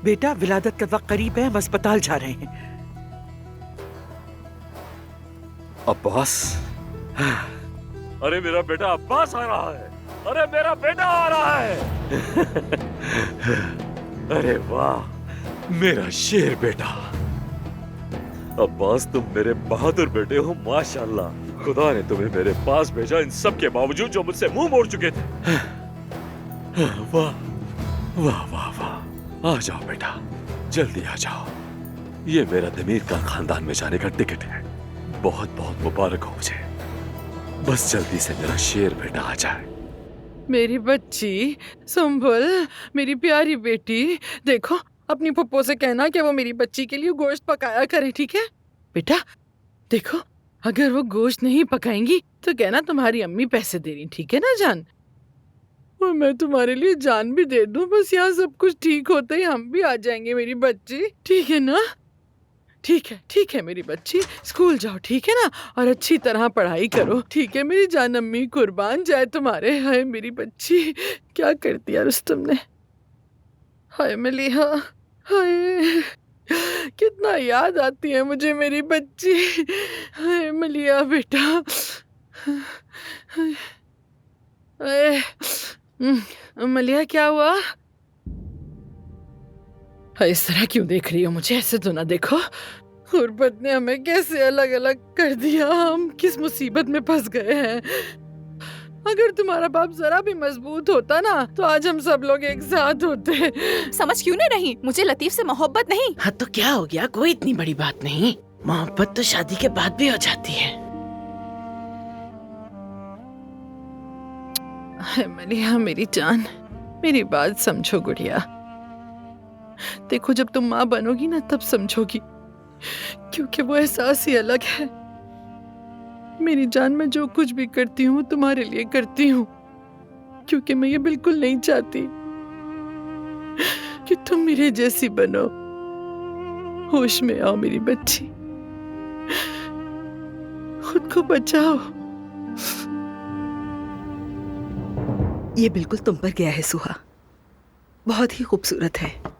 बेटा, विलादत का वक्त करीब है, हम अस्पताल जा रहे हैं। अब्बास, अरे मेरा बेटा अब्बास आ रहा है। अरे मेरा बेटा आ रहा है। अरे वाह, मेरा शेर बेटा। अब्बास, तुम मेरे बहादुर बेटे हो, माशाल्लाह। खुदा ने तुम्हें मेरे पास भेजा, इन सब के बावजूद जो मुझसे मुंह मोड़ चुके थे। वाह वाह वाह वाह। आ जाओ बेटा, जल्दी आ जाओ। ये मेरा दमीर का खानदान में जाने का टिकट है। बहुत बहुत मुबारक हो मुझे। बस जल्दी से मेरा शेर बेटा आ जाए। मेरी बच्ची सुंबुल, मेरी प्यारी बेटी, देखो अपनी पप्पो से कहना कि वो मेरी बच्ची के लिए गोश्त पकाया करे, ठीक है बेटा? देखो अगर वो गोश्त नहीं पकाएंगी तो कहना तुम्हारी अम्मी पैसे दे रही, ठीक है ना जान? और मैं तुम्हारे लिए जान भी दे दूं, बस यहाँ सब कुछ ठीक होते ही हम भी आ जाएंगे मेरी बच्ची, ठीक है ना? ठीक है मेरी बच्ची, स्कूल जाओ, ठीक है ना? और अच्छी तरह पढ़ाई करो, ठीक है मेरी जान? अम्मी कुर्बान जाए तुम्हारे। हाय मेरी बच्ची, क्या कर दिया रुस्तम ने। हाय मलिहा, हाय कितना याद आती है मुझे मेरी बच्ची। हाय मलिया बेटा। हाय मलिया, क्या हुआ? इस तरह क्यों देख रही हो मुझे? ऐसे तो ना देखो। गुर्बत ने हमें कैसे अलग अलग कर दिया। हम किस मुसीबत में फंस गए हैं। अगर तुम्हारा बाप जरा भी मजबूत होता ना तो आज हम सब लोग एक साथ होते। समझ क्यों नहीं रही? मुझे लतीफ से मोहब्बत नहीं। हाँ तो क्या हो गया? कोई इतनी बड़ी बात नहीं। मोहब्बत तो शादी के बाद भी हो जाती है। मलिया मेरी जान, मेरी बात समझो गुड़िया। देखो जब तुम माँ बनोगी ना तब समझोगी, क्योंकि वो एहसास ही अलग है। मेरी जान, मैं जो कुछ भी करती हूँ तुम्हारे लिए करती हूँ, क्योंकि मैं ये बिल्कुल नहीं चाहती कि तुम मेरे जैसी बनो। होश में आओ मेरी बच्ची, खुद को बचाओ। ये बिल्कुल तुम पर गया है सुहा, बहुत ही खूबसूरत है।